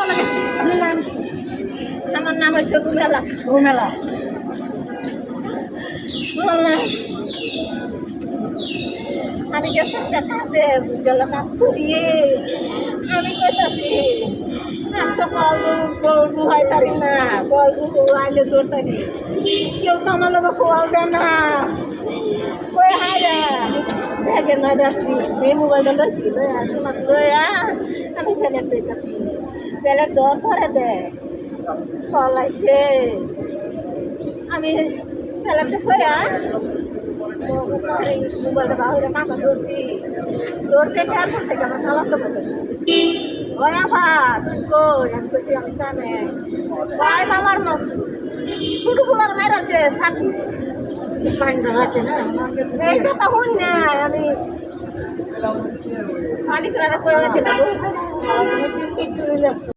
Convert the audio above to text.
বলে গেছি আপনার নাম কি? আমার নাম হচ্ছে রুমেলা রুমেলা। আমি গেছি একটা কাজে জল কাজ করিয়ে আমি কইতাছি একটা কল ডুহাই তারি না কল আইলে জোর তারি কেউ তো আমার লোক কল দেয় না কই হায় ব্যাগের না যাচ্ছি এই মোবাইলটা যাচ্ছি তোমার লয়া আমি প্যালেট দিতেছি প্যালেট দেওয়ার পরে দেয় কল আইছে আমি প্যালেটটা ছয়া মোবাইলটা বাহুরে কাকা ধরছি ধরতে শেয়ার করতে আমার খালাতো ওই আফা তুই কই আমি কইছি আমি জানে ভাই মামার মত ছোট ফুলার মায়ের আছে থাকি পানিটা রাখে না এইটা তো হই না আমি মালিকরা কয়ে গেছে না